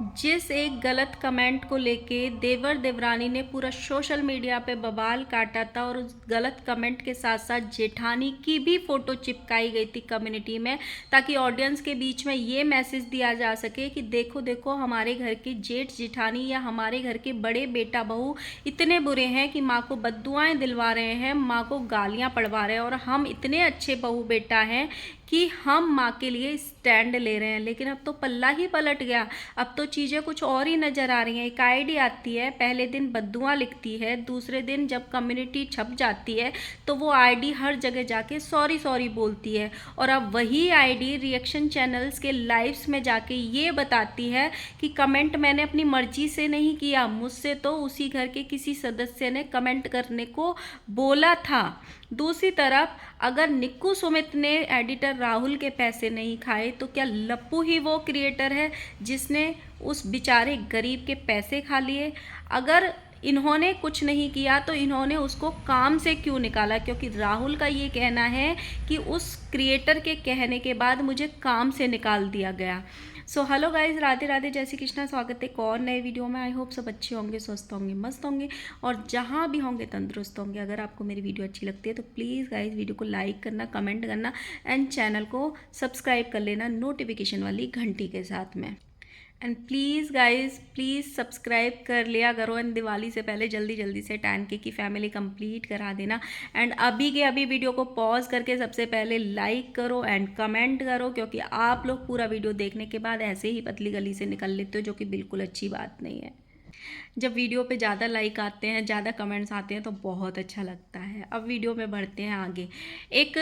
जिस एक गलत कमेंट को लेके देवर देवरानी ने पूरा सोशल मीडिया पे बवाल काटा था और उस गलत कमेंट के साथ साथ जेठानी की भी फोटो चिपकाई गई थी कम्युनिटी में, ताकि ऑडियंस के बीच में ये मैसेज दिया जा सके कि देखो देखो हमारे घर के जेठ जेठानी या हमारे घर के बड़े बेटा बहू इतने बुरे हैं कि माँ को बद्दुआएं दिलवा रहे हैं, माँ को गालियाँ पड़वा रहे हैं, और हम इतने अच्छे बहू बेटा हैं कि हम माँ के लिए स्टैंड ले रहे हैं। लेकिन अब तो पल्ला ही पलट गया, अब तो चीज़ें कुछ और ही नज़र आ रही हैं। एक आईडी आती है, पहले दिन बद्दुआ लिखती है, दूसरे दिन जब कम्युनिटी छप जाती है तो वो आईडी हर जगह जाके सॉरी सॉरी बोलती है, और अब वही आईडी रिएक्शन चैनल्स के लाइव्स में जाके ये बताती है कि कमेंट मैंने अपनी मर्जी से नहीं किया, मुझसे तो उसी घर के किसी सदस्य ने कमेंट करने को बोला था। दूसरी तरफ अगर निक्कू सुमित ने एडिटर राहुल के पैसे नहीं खाए तो क्या लप्पू ही वो क्रिएटर है जिसने उस बेचारे गरीब के पैसे खा लिए? अगर इन्होंने कुछ नहीं किया तो इन्होंने उसको काम से क्यों निकाला? क्योंकि राहुल का ये कहना है कि उस क्रिएटर के कहने के बाद मुझे काम से निकाल दिया गया। So hello guys, Radhe Radhe, जय श्री कृष्णा। स्वागत है एक और नए वीडियो में। आई होप सब अच्छे होंगे, स्वस्थ होंगे, मस्त होंगे और जहाँ भी होंगे तंदुरुस्त होंगे। अगर आपको मेरी वीडियो अच्छी लगती है तो प्लीज़ गाइज वीडियो को लाइक करना, कमेंट करना एंड चैनल को सब्सक्राइब कर लेना नोटिफिकेशन वाली घंटी के साथ में। And please guys please subscribe कर लिया करो एंड दिवाली से पहले जल्दी जल्दी से 10K की फैमिली कंप्लीट करा देना। एंड अभी के अभी वीडियो को पॉज करके सबसे पहले लाइक करो एंड कमेंट करो, क्योंकि आप लोग पूरा वीडियो देखने के बाद ऐसे ही पतली गली से निकल लेते हो, जो कि बिल्कुल अच्छी बात नहीं है। जब वीडियो पे ज़्यादा लाइक आते हैं, ज़्यादा कमेंट्स आते हैं तो बहुत अच्छा लगता है। अब वीडियो में बढ़ते हैं आगे। एक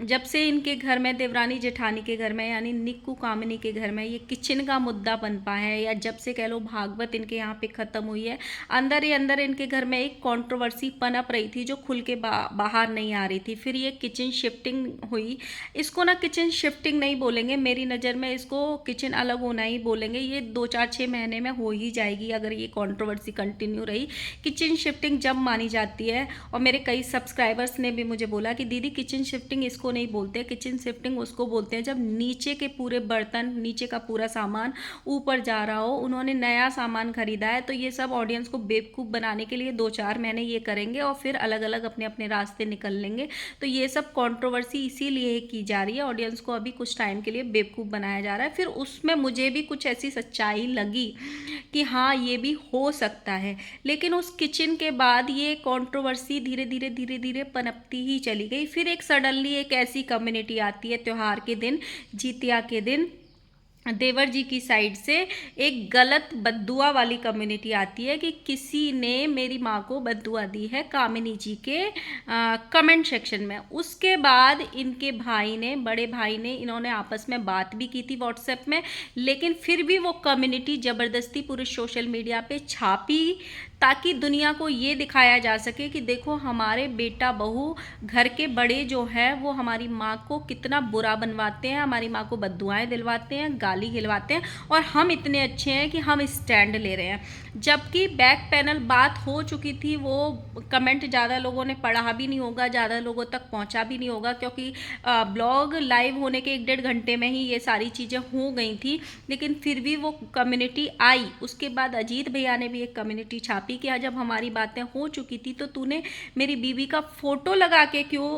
जब से इनके घर में, देवरानी जेठानी के घर में, यानी निक्कू कामिनी के घर में ये किचन का मुद्दा पनपा है, या जब से कह लो भागवत इनके यहाँ पे ख़त्म हुई है, अंदर ही अंदर इनके घर में एक कंट्रोवर्सी पनप रही थी जो खुल के बाहर नहीं आ रही थी। फिर ये किचन शिफ्टिंग हुई। इसको ना किचन शिफ्टिंग नहीं बोलेंगे, मेरी नज़र में इसको किचन अलग होना ही बोलेंगे। ये 2-4-6 महीने में हो ही जाएगी अगर ये कंट्रोवर्सी कंटिन्यू रही। किचन शिफ्टिंग जब मानी जाती है, और मेरे कई सब्सक्राइबर्स ने भी मुझे बोला कि दीदी किचन शिफ्टिंग इसको नहीं बोलते, किचन शिफ्टिंग उसको बोलते हैं जब नीचे के पूरे बर्तन, नीचे का पूरा सामान ऊपर जा रहा हो, उन्होंने नया सामान खरीदा है। तो ये सब ऑडियंस को बेवकूफ़ बनाने के लिए 2-4 महीने ये करेंगे और फिर अलग अलग अपने अपने रास्ते निकल लेंगे। तो ये सब कंट्रोवर्सी इसीलिए की जा रही है, ऑडियंस को अभी कुछ टाइम के लिए बेवकूफ़ बनाया जा रहा है। फिर उसमें मुझे भी कुछ ऐसी सच्चाई लगी कि हाँ ये भी हो सकता है। लेकिन उस किचन के बाद ये कंट्रोवर्सी धीरे धीरे धीरे धीरे पनपती ही चली गई। फिर एक सडनली एक ऐसी कम्युनिटी आती है त्योहार के दिन, जितिया के दिन, देवर जी की साइड से एक गलत बद्दुआ वाली कम्युनिटी आती है कि किसी ने मेरी माँ को बद्दुआ दी है कामिनी जी के कमेंट सेक्शन में। उसके बाद इनके भाई ने, बड़े भाई ने, इन्होंने आपस में बात भी की थी व्हाट्सएप में, लेकिन फिर भी वो कम्युनिटी ज़बरदस्ती पूरे सोशल मीडिया पे छापी ताकि दुनिया को ये दिखाया जा सके कि देखो हमारे बेटा बहू घर के बड़े जो है वो हमारी माँ को कितना बुरा बनवाते हैं, हमारी माँ को बद्दुआएं दिलवाते हैं, गाली खिलवाते हैं, और हम इतने अच्छे हैं कि हम स्टैंड ले रहे हैं। जबकि बैक पैनल बात हो चुकी थी, वो कमेंट ज़्यादा लोगों ने पढ़ा भी नहीं होगा, ज़्यादा लोगों तक पहुँचा भी नहीं होगा, क्योंकि ब्लॉग लाइव होने के 1-1.5 घंटे में ही ये सारी चीज़ें हो गई थी। लेकिन फिर भी वो कम्युनिटी आई। उसके बाद अजीत भैया ने भी एक कम्युनिटी छापी कि आज जब हमारी बातें हो चुकी थी तो तूने मेरी बीवी का फोटो लगा के क्यों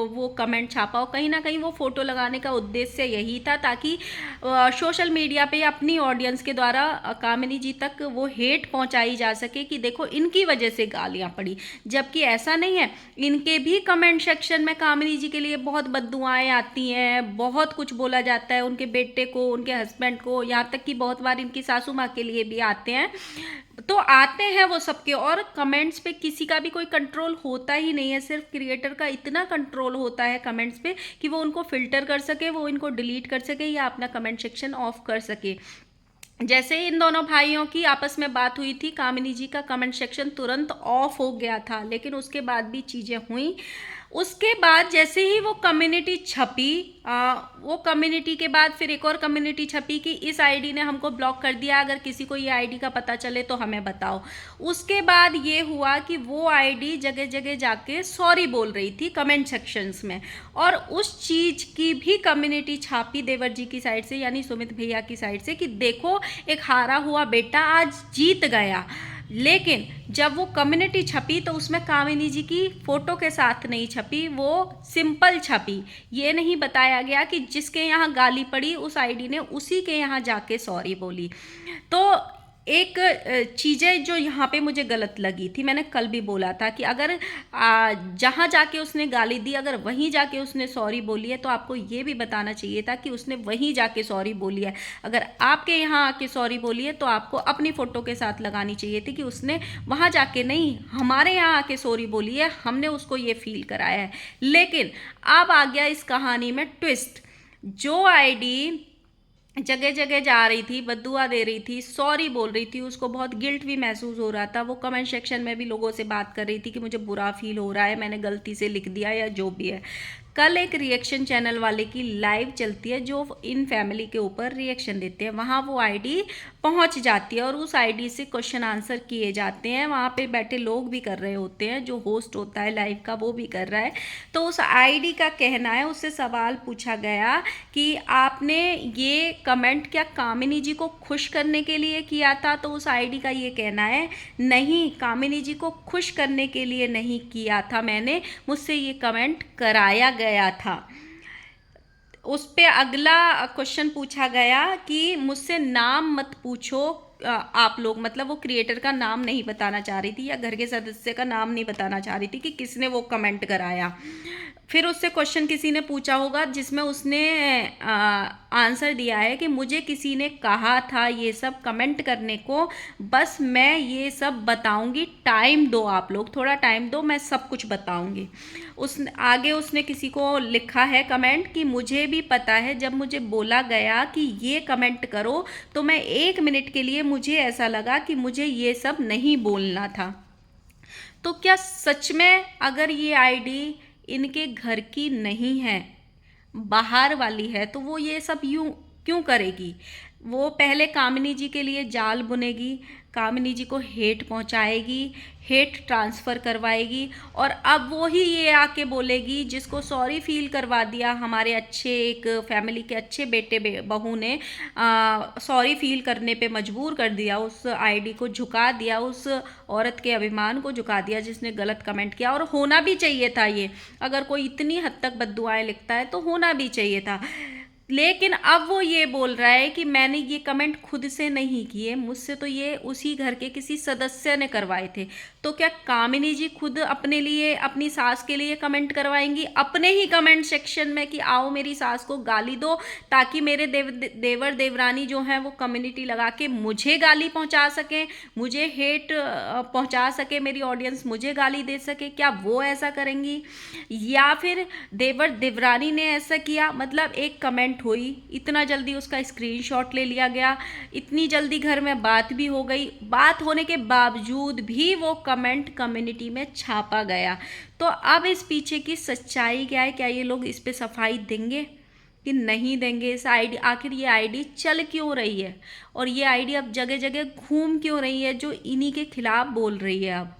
वो कमेंट छापा। और कहीं ना कहीं वो फोटो लगाने का उद्देश्य यही था ताकि सोशल मीडिया पे अपनी ऑडियंस के द्वारा कामिनी जी तक वो हेट पहुंचाई जा सके कि देखो इनकी वजह से गालियां पड़ी। जबकि ऐसा नहीं है, इनके भी कमेंट सेक्शन में कामिनी जी के लिए बहुत बद्दुआएं आती हैं, बहुत कुछ बोला जाता है उनके बेटे को, उनके हस्बैंड को, यहाँ तक कि बहुत बार इनकी सासू माँ के लिए भी आते हैं। तो आते हैं वो सबके, और कमेंट्स पे किसी का भी कोई कंट्रोल होता ही नहीं है। सिर्फ क्रिएटर का इतना कंट्रोल होता है कमेंट्स पे कि वो उनको फिल्टर कर सके, वो इनको डिलीट कर सके या अपना कमेंट सेक्शन ऑफ कर सके। जैसे ही इन दोनों भाइयों की आपस में बात हुई थी, कामिनी जी का कमेंट सेक्शन तुरंत ऑफ हो गया था, लेकिन उसके बाद भी चीज़ें हुई। उसके बाद जैसे ही वो कम्युनिटी छपी, वो कम्युनिटी के बाद फिर एक और कम्युनिटी छपी कि इस आईडी ने हमको ब्लॉक कर दिया, अगर किसी को ये आईडी का पता चले तो हमें बताओ। उसके बाद ये हुआ कि वो आईडी जगह जगह जाके सॉरी बोल रही थी कमेंट सेक्शंस में, और उस चीज़ की भी कम्युनिटी छापी देवर जी की साइड से, यानी सुमित भैया की साइड से, कि देखो एक हारा हुआ बेटा आज जीत गया। लेकिन जब वो कम्युनिटी छपी तो उसमें कामिनी जी की फ़ोटो के साथ नहीं छपी, वो सिंपल छपी। ये नहीं बताया गया कि जिसके यहाँ गाली पड़ी उस आईडी ने उसी के यहाँ जाके सॉरी बोली। तो एक चीज़ें जो यहाँ पे मुझे गलत लगी थी, मैंने कल भी बोला था कि अगर जहाँ जाके उसने गाली दी अगर वहीं जाके उसने सॉरी बोली है तो आपको ये भी बताना चाहिए था कि उसने वहीं जाके सॉरी बोली है। अगर आपके यहाँ आके सॉरी बोली है तो आपको अपनी फ़ोटो के साथ लगानी चाहिए थी कि उसने वहाँ जाके नहीं, हमारे यहाँ आके सॉरी बोली है, हमने उसको ये फील कराया है। लेकिन अब आ गया इस कहानी में ट्विस्ट। जो आईडी जगह जगह जा रही थी, बद्दुआ दे रही थी, सॉरी बोल रही थी, उसको बहुत गिल्ट भी महसूस हो रहा था, वो कमेंट सेक्शन में भी लोगों से बात कर रही थी कि मुझे बुरा फील हो रहा है, मैंने गलती से लिख दिया या जो भी है। कल एक रिएक्शन चैनल वाले की लाइव चलती है जो इन फैमिली के ऊपर रिएक्शन देते हैं, वहाँ वो आईडी पहुँच जाती है और उस आईडी से क्वेश्चन आंसर किए जाते हैं। वहाँ पे बैठे लोग भी कर रहे होते हैं, जो होस्ट होता है लाइव का वो भी कर रहा है। तो उस आईडी का कहना है, उससे सवाल पूछा गया कि आपने ये कमेंट क्या कामिनी जी को खुश करने के लिए किया था? तो उस आईडी का ये कहना है, नहीं, कामिनी जी को खुश करने के लिए नहीं किया था मैंने, मुझसे ये कमेंट कराया गया था। उस पे अगला क्वेश्चन पूछा गया कि मुझसे नाम मत पूछो आप लोग, मतलब वो क्रिएटर का नाम नहीं बताना चाह रही थी या घर के सदस्य का नाम नहीं बताना चाह रही थी कि किसने वो कमेंट कराया। फिर उससे क्वेश्चन किसी ने पूछा होगा जिसमें उसने आंसर दिया है कि मुझे किसी ने कहा था ये सब कमेंट करने को, बस मैं ये सब बताऊंगी, टाइम दो, आप लोग थोड़ा टाइम दो, मैं सब कुछ बताऊंगी। आगे उसने किसी को लिखा है कमेंट कि मुझे भी पता है, जब मुझे बोला गया कि ये कमेंट करो तो मैं 1 मिनट के लिए मुझे ऐसा लगा कि मुझे ये सब नहीं बोलना था। तो क्या सच में अगर ये आईडी इनके घर की नहीं है, बाहर वाली है, तो वो ये सब यूं क्यों करेगी? वो पहले कामिनी जी के लिए जाल बुनेगी, कामिनी जी को हेट पहुंचाएगी, हेट ट्रांसफ़र करवाएगी, और अब वो ही ये आके बोलेगी जिसको सॉरी फील करवा दिया हमारे अच्छे एक फैमिली के अच्छे बेटे बहू ने, सॉरी फील करने पे मजबूर कर दिया, उस आईडी को झुका दिया, उस औरत के अभिमान को झुका दिया जिसने गलत कमेंट किया। और होना भी चाहिए था ये, अगर कोई इतनी हद तक बद्दुआएं लिखता है तो होना भी चाहिए था। लेकिन अब वो ये बोल रहा है कि मैंने ये कमेंट खुद से नहीं किए, मुझसे तो ये उसी घर के किसी सदस्य ने करवाए थे। तो क्या कामिनी जी खुद अपने लिए, अपनी सास के लिए कमेंट करवाएंगी अपने ही कमेंट सेक्शन में कि आओ मेरी सास को गाली दो, ताकि मेरे देवर देवरानी जो हैं वो कम्युनिटी लगा के मुझे गाली पहुंचा सकें, मुझे हेट पहुंचा सके, मेरी ऑडियंस मुझे गाली दे सके? क्या वो ऐसा करेंगी? या फिर देवर देवरानी ने ऐसा किया? मतलब एक कमेंट हुई, इतना जल्दी उसका स्क्रीनशॉट ले लिया गया, इतनी जल्दी घर में बात भी हो गई, बात होने के बावजूद भी वो कमेंट कम्युनिटी में छापा गया। तो अब इस पीछे की सच्चाई क्या है? क्या ये लोग इस पे सफाई देंगे कि नहीं देंगे? इस आईडी, आखिर ये आईडी चल क्यों रही है और ये आईडी अब जगह जगह घूम क्यों रही है जो इन्हीं के खिलाफ बोल रही है? अब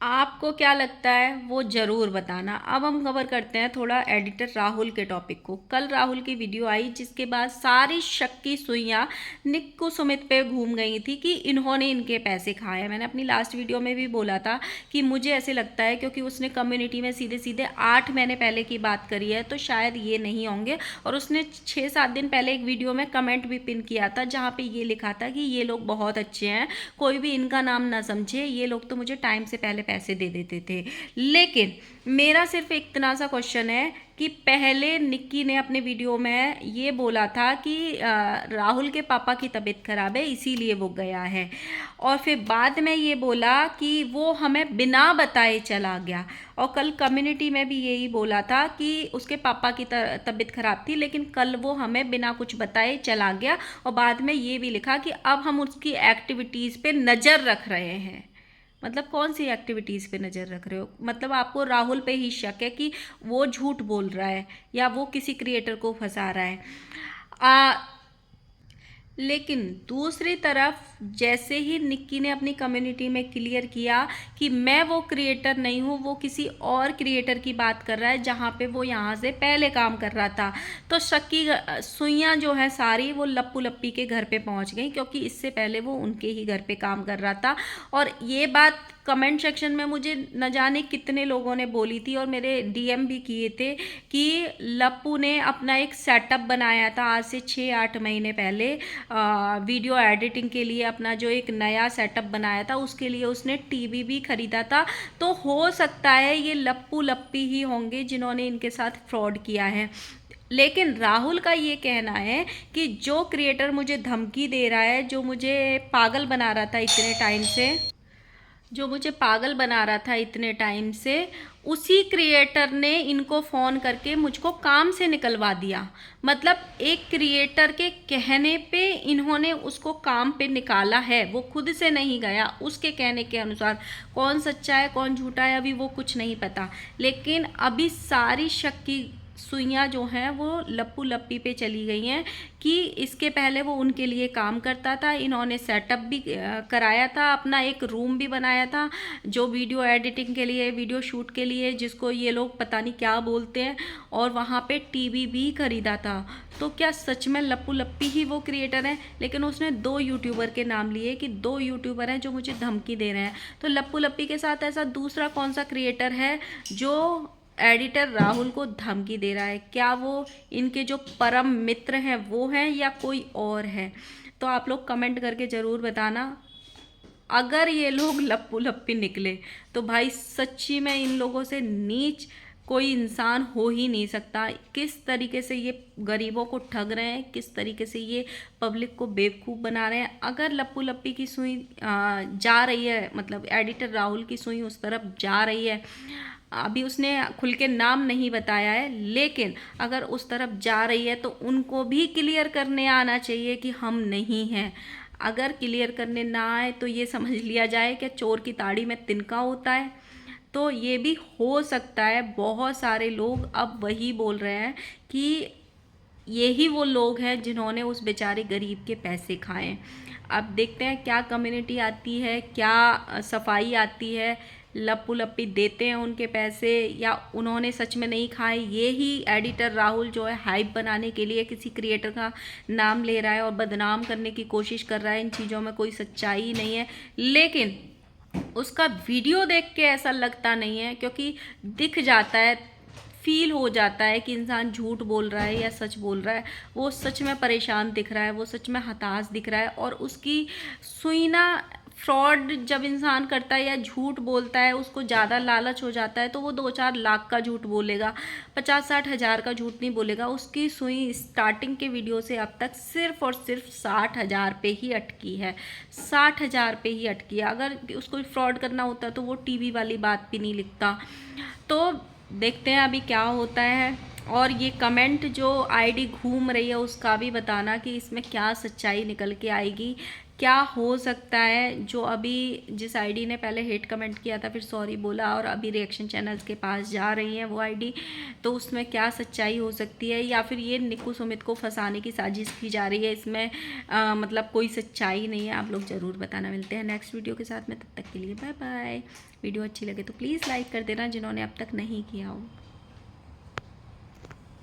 आपको क्या लगता है वो ज़रूर बताना। अब हम कवर करते हैं थोड़ा एडिटर राहुल के टॉपिक को। कल राहुल की वीडियो आई जिसके बाद सारी शक की सुइयाँ निक्कू सुमित पे घूम गई थी कि इन्होंने इनके पैसे खाए। मैंने अपनी लास्ट वीडियो में भी बोला था कि मुझे ऐसे लगता है क्योंकि उसने कम्युनिटी में सीधे सीधे 8 महीने पहले की बात करी है तो शायद ये नहीं होंगे। और उसने 6-7 दिन पहले एक वीडियो में कमेंट भी पिन किया था जहाँ पर ये लिखा था कि ये लोग बहुत अच्छे हैं, कोई भी इनका नाम ना समझे, ये लोग तो मुझे टाइम से पहले पैसे दे देते थे। लेकिन मेरा सिर्फ इतना सा क्वेश्चन है कि पहले निक्की ने अपने वीडियो में ये बोला था कि राहुल के पापा की तबीयत खराब है इसीलिए वो गया है, और फिर बाद में ये बोला कि वो हमें बिना बताए चला गया, और कल कम्युनिटी में भी यही बोला था कि उसके पापा की तबीयत खराब थी लेकिन कल वो हमें बिना कुछ बताए चला गया, और बाद में ये भी लिखा कि अब हम उसकी एक्टिविटीज़ पे नज़र रख रहे हैं। मतलब कौन सी एक्टिविटीज़ पे नज़र रख रहे हो? मतलब आपको राहुल पे ही शक है कि वो झूठ बोल रहा है या वो किसी क्रिएटर को फंसा रहा है। आ, लेकिन दूसरी तरफ जैसे ही निक्की ने अपनी कम्युनिटी में क्लियर किया कि मैं वो क्रिएटर नहीं हूँ, वो किसी और क्रिएटर की बात कर रहा है जहाँ पे वो यहाँ से पहले काम कर रहा था, तो शक की सुइयाँ जो है सारी वो लप्पू लप्पी के घर पे पहुँच गई, क्योंकि इससे पहले वो उनके ही घर पे काम कर रहा था। और ये बात कमेंट सेक्शन में मुझे न जाने कितने लोगों ने बोली थी और मेरे डीएम भी किए थे कि लप्पू ने अपना एक सेटअप बनाया था आज से 6-8 महीने पहले, वीडियो एडिटिंग के लिए अपना जो एक नया सेटअप बनाया था उसके लिए उसने टीवी भी खरीदा था। तो हो सकता है ये लप्पू लप्पी ही होंगे जिन्होंने इनके साथ फ्रॉड किया है। लेकिन राहुल का ये कहना है कि जो क्रिएटर मुझे धमकी दे रहा है, जो मुझे पागल बना रहा था इतने टाइम से, जो मुझे पागल बना रहा था इतने टाइम से, उसी क्रिएटर ने इनको फ़ोन करके मुझको काम से निकलवा दिया। मतलब एक क्रिएटर के कहने पे इन्होंने उसको काम पे निकाला है, वो खुद से नहीं गया। उसके कहने के अनुसार कौन सच्चा है कौन झूठा है अभी वो कुछ नहीं पता, लेकिन अभी सारी शक की सुइयाँ जो हैं वो लप्पू लप्पी पे चली गई हैं कि इसके पहले वो उनके लिए काम करता था, इन्होंने सेटअप भी कराया था, अपना एक रूम भी बनाया था जो वीडियो एडिटिंग के लिए, वीडियो शूट के लिए, जिसको ये लोग पता नहीं क्या बोलते हैं, और वहाँ पे टीवी भी खरीदा था। तो क्या सच में लप्पू लप्पी ही वो क्रिएटर हैं? लेकिन उसने 2 यूट्यूबर के नाम लिए कि 2 यूट्यूबर हैं जो मुझे धमकी दे रहे हैं। तो लप्पू लप्पी के साथ ऐसा दूसरा कौन सा क्रिएटर है जो एडिटर राहुल को धमकी दे रहा है? क्या वो इनके जो परम मित्र हैं वो हैं या कोई और है? तो आप लोग कमेंट करके ज़रूर बताना। अगर ये लोग लप्पू लप्पी निकले तो भाई सच्ची में इन लोगों से नीच कोई इंसान हो ही नहीं सकता। किस तरीके से ये गरीबों को ठग रहे हैं, किस तरीके से ये पब्लिक को बेवकूफ़ बना रहे हैं। अगर लप्पू लप्पी की सुई जा रही है, मतलब एडिटर राहुल की सुई उस तरफ जा रही है, अभी उसने खुल के नाम नहीं बताया है, लेकिन अगर उस तरफ जा रही है तो उनको भी क्लियर करने आना चाहिए कि हम नहीं हैं। अगर क्लियर करने ना आए तो ये समझ लिया जाए कि चोर की ताड़ी में तिनका होता है। तो ये भी हो सकता है बहुत सारे लोग अब वही बोल रहे हैं कि यही वो लोग हैं जिन्होंने उस बेचारे गरीब के पैसे खाए। अब देखते हैं क्या कम्युनिटी आती है, क्या सफाई आती है, लप्पू लप्पी देते हैं उनके पैसे या उन्होंने सच में नहीं खाए। ये ही एडिटर राहुल जो है हाइप बनाने के लिए किसी क्रिएटर का नाम ले रहा है और बदनाम करने की कोशिश कर रहा है। इन चीज़ों में कोई सच्चाई नहीं है, लेकिन उसका वीडियो देख के ऐसा लगता नहीं है, क्योंकि दिख जाता है, फील हो जाता है कि इंसान झूठ बोल रहा है या सच बोल रहा है। वो सच में परेशान दिख रहा है, वो सच में हताश दिख रहा है। और उसकी सुई ना, फ्रॉड जब इंसान करता है या झूठ बोलता है, उसको ज़्यादा लालच हो जाता है तो वो 2-4 लाख का झूठ बोलेगा, 50-60 हज़ार का झूठ नहीं बोलेगा। उसकी सुई स्टार्टिंग के वीडियो से अब तक सिर्फ और सिर्फ 60,000 पे ही अटकी है, 60,000 पे ही अटकी है। अगर उसको फ्रॉड करना होता तो वो टीवी वाली बात भी नहीं लिखता। तो देखते हैं अभी क्या होता है। और ये कमेंट जो आईडी घूम रही है उसका भी बताना कि इसमें क्या सच्चाई निकल के आएगी, क्या हो सकता है। जो अभी जिस आईडी ने पहले हेट कमेंट किया था फिर सॉरी बोला और अभी रिएक्शन चैनल्स के पास जा रही है वो आईडी, तो उसमें क्या सच्चाई हो सकती है, या फिर ये निक्कू सुमित को फंसाने की साजिश की जा रही है, इसमें मतलब कोई सच्चाई नहीं है। आप लोग ज़रूर बताना। मिलते हैं नेक्स्ट वीडियो के साथ में, तब तक के लिए बाय बाय। वीडियो अच्छी लगे तो प्लीज़ लाइक कर देना जिन्होंने अब तक नहीं किया हो।